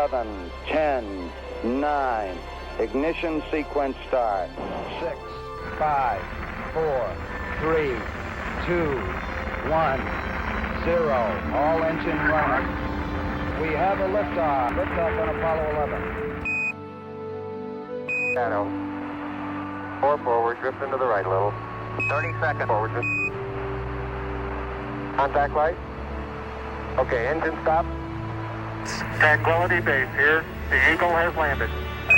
11, 10, 9. Ignition sequence start. 6, 5, 4, 3, 2, 1, 0. All engine running. We have a liftoff. Liftoff on Apollo 11. Shadow. 4 forward, drift into the right a little. 30 seconds forward, drift. Contact light. Okay, engine stop. Tranquility Base here. The Eagle has landed.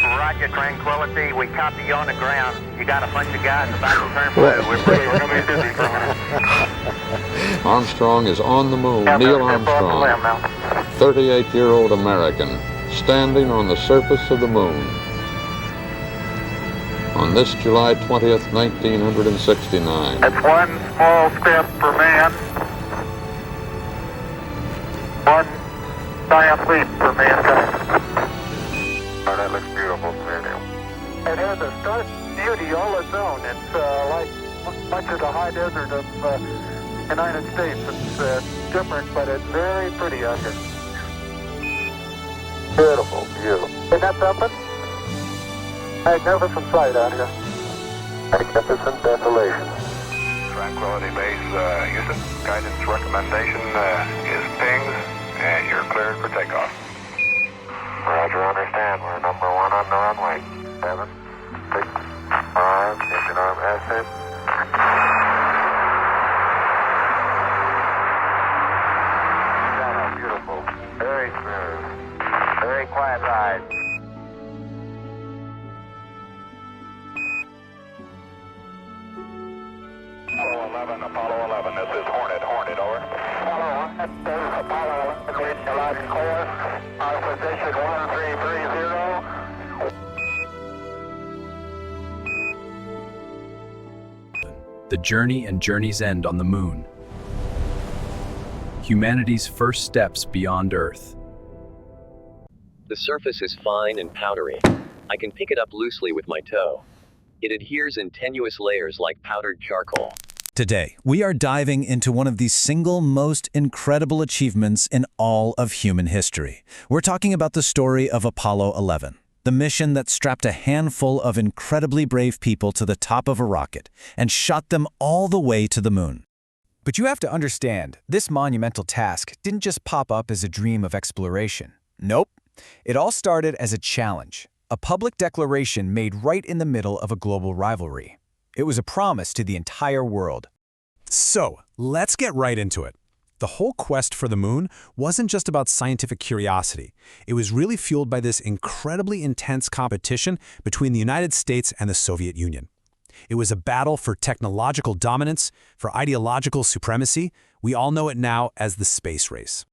Roger, Tranquility. We copy you on the ground. You got a bunch of guys about to turn blue. We're going to be busy for a minute. Armstrong is on the moon. Yeah, Neil they're off the limb Armstrong, now. 38-year-old American, standing on the surface of the moon. On this July 20th, 1969. That's one small step for man. One giant leap for mankind. Oh, that looks beautiful from here, Neil. It has a stark beauty all its own. It's like much of the high desert of the United States. It's different, but it's very pretty out here. Beautiful view. Isn't that something? Magnificent sight out here. Magnificent desolation. Tranquility Base, Houston, guidance recommendation is pings, and you're cleared for takeoff. Roger, understand. We're number 1 on the runway. 7, 6, 5, engine arm ascent. Shadow, beautiful. Very smooth. Very quiet ride. Apollo 11, this is Hornet, over. Apollo 1, this is Apollo 11, reading the loud and clear. Our position 1330. The journey and journey's end on the moon. Humanity's first steps beyond Earth. The surface is fine and powdery. I can pick it up loosely with my toe. It adheres in tenuous layers like powdered charcoal. Today, we are diving into one of the single most incredible achievements in all of human history. We're talking about the story of Apollo 11, the mission that strapped a handful of incredibly brave people to the top of a rocket and shot them all the way to the moon. But you have to understand, this monumental task didn't just pop up as a dream of exploration. Nope. It all started as a challenge, a public declaration made right in the middle of a global rivalry. It was a promise to the entire world. So, let's get right into it. The whole quest for the moon wasn't just about scientific curiosity. It was really fueled by this incredibly intense competition between the United States and the Soviet Union. It was a battle for technological dominance, for ideological supremacy. We all know it now as the space race.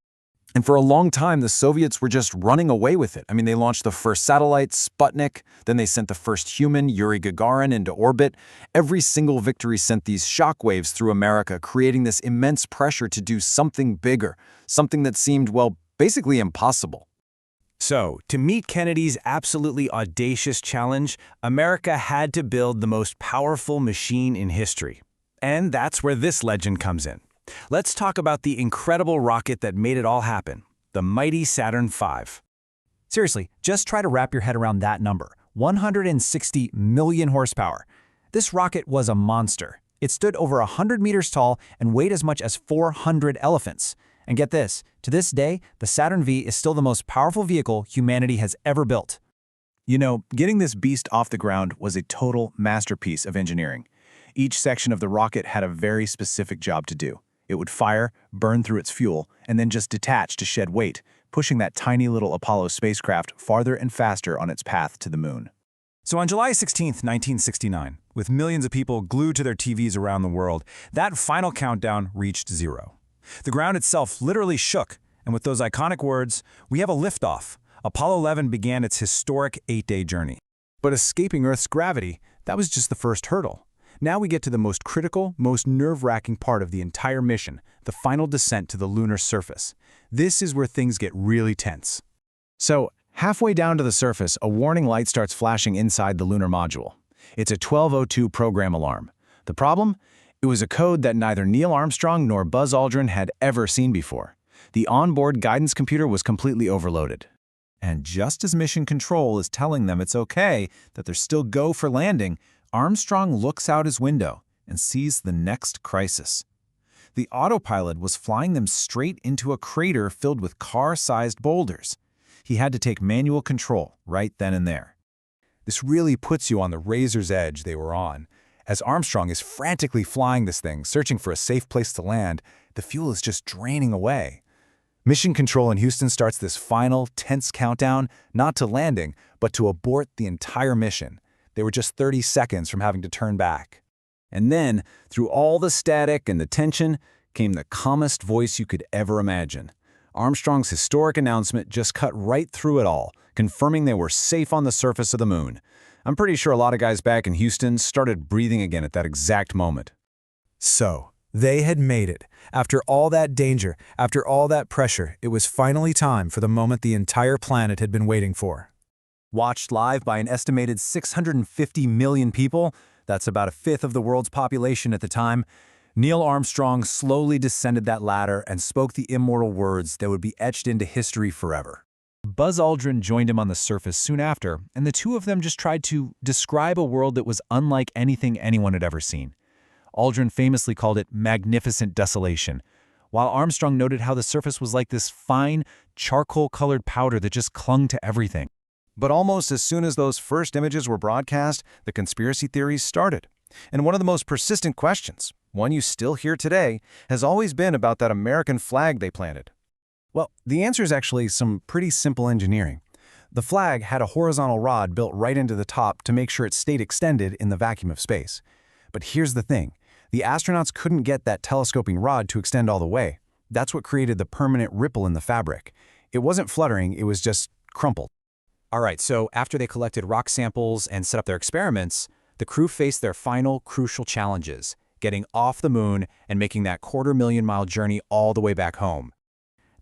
And for a long time, the Soviets were just running away with it. I mean, they launched the first satellite, Sputnik, then they sent the first human, Yuri Gagarin, into orbit. Every single victory sent these shockwaves through America, creating this immense pressure to do something bigger, something that seemed, well, basically impossible. So, to meet Kennedy's absolutely audacious challenge, America had to build the most powerful machine in history. And that's where this legend comes in. Let's talk about the incredible rocket that made it all happen, the mighty Saturn V. Seriously, just try to wrap your head around that number, 160 million horsepower. This rocket was a monster. It stood over 100 meters tall and weighed as much as 400 elephants. And get this, to this day, the Saturn V is still the most powerful vehicle humanity has ever built. You know, getting this beast off the ground was a total masterpiece of engineering. Each section of the rocket had a very specific job to do. It would fire, burn through its fuel, and then just detach to shed weight, pushing that tiny little Apollo spacecraft farther and faster on its path to the moon. So on July 16, 1969, with millions of people glued to their TVs around the world, that final countdown reached 0. The ground itself literally shook, and with those iconic words, "We have a liftoff," Apollo 11 began its historic 8-day journey. But escaping Earth's gravity, that was just the first hurdle. Now we get to the most critical, most nerve-wracking part of the entire mission, the final descent to the lunar surface. This is where things get really tense. So, halfway down to the surface, a warning light starts flashing inside the lunar module. It's a 1202 program alarm. The problem? It was a code that neither Neil Armstrong nor Buzz Aldrin had ever seen before. The onboard guidance computer was completely overloaded. And just as Mission Control is telling them it's okay, that they're still go for landing, Armstrong looks out his window and sees the next crisis. The autopilot was flying them straight into a crater filled with car-sized boulders. He had to take manual control right then and there. This really puts you on the razor's edge they were on. As Armstrong is frantically flying this thing, searching for a safe place to land, the fuel is just draining away. Mission Control in Houston starts this final, tense countdown, not to landing, but to abort the entire mission. They were just 30 seconds from having to turn back. And then, through all the static and the tension, came the calmest voice you could ever imagine. Armstrong's historic announcement just cut right through it all, confirming they were safe on the surface of the moon. I'm pretty sure a lot of guys back in Houston started breathing again at that exact moment. So, they had made it. After all that danger, after all that pressure, it was finally time for the moment the entire planet had been waiting for. Watched live by an estimated 650 million people, that's about a fifth of the world's population at the time, Neil Armstrong slowly descended that ladder and spoke the immortal words that would be etched into history forever. Buzz Aldrin joined him on the surface soon after, and the two of them just tried to describe a world that was unlike anything anyone had ever seen. Aldrin famously called it magnificent desolation, while Armstrong noted how the surface was like this fine, charcoal-colored powder that just clung to everything. But almost as soon as those first images were broadcast, the conspiracy theories started. And one of the most persistent questions, one you still hear today, has always been about that American flag they planted. Well, the answer is actually some pretty simple engineering. The flag had a horizontal rod built right into the top to make sure it stayed extended in the vacuum of space. But here's the thing. The astronauts couldn't get that telescoping rod to extend all the way. That's what created the permanent ripple in the fabric. It wasn't fluttering, it was just crumpled. All right, so after they collected rock samples and set up their experiments, the crew faced their final crucial challenges, getting off the moon and making that quarter-million-mile journey all the way back home.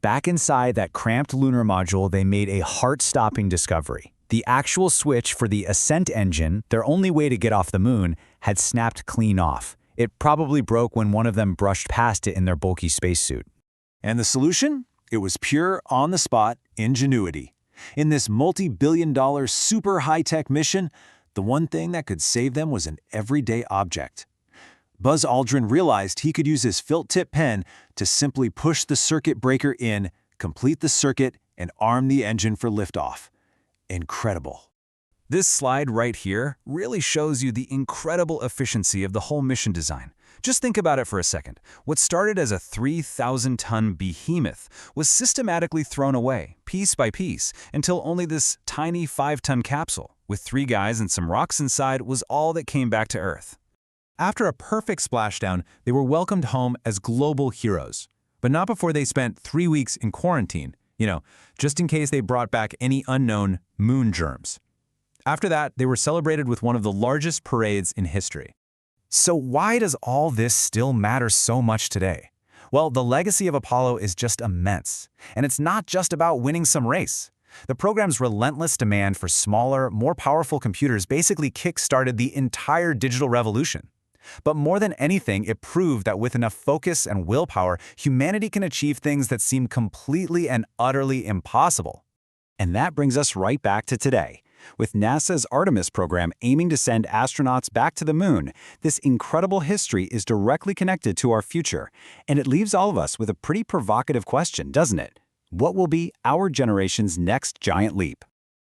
Back inside that cramped lunar module, they made a heart-stopping discovery. The actual switch for the ascent engine, their only way to get off the moon, had snapped clean off. It probably broke when one of them brushed past it in their bulky spacesuit. And the solution? It was pure, on-the-spot ingenuity. In this multi-billion-dollar, super high-tech mission, the one thing that could save them was an everyday object. Buzz Aldrin realized he could use his felt-tip pen to simply push the circuit breaker in, complete the circuit, and arm the engine for liftoff. Incredible. This slide right here really shows you the incredible efficiency of the whole mission design. Just think about it for a second. What started as a 3,000-ton behemoth was systematically thrown away, piece by piece, until only this tiny 5-ton capsule, with 3 guys and some rocks inside, was all that came back to Earth. After a perfect splashdown, they were welcomed home as global heroes. But not before they spent 3 weeks in quarantine, just in case they brought back any unknown moon germs. After that, they were celebrated with one of the largest parades in history. So why does all this still matter so much today? Well, the legacy of Apollo is just immense. And it's not just about winning some race. The program's relentless demand for smaller, more powerful computers basically kick-started the entire digital revolution. But more than anything, it proved that with enough focus and willpower, humanity can achieve things that seem completely and utterly impossible. And that brings us right back to today. With NASA's Artemis program aiming to send astronauts back to the moon, this incredible history is directly connected to our future. And it leaves all of us with a pretty provocative question, doesn't it? What will be our generation's next giant leap?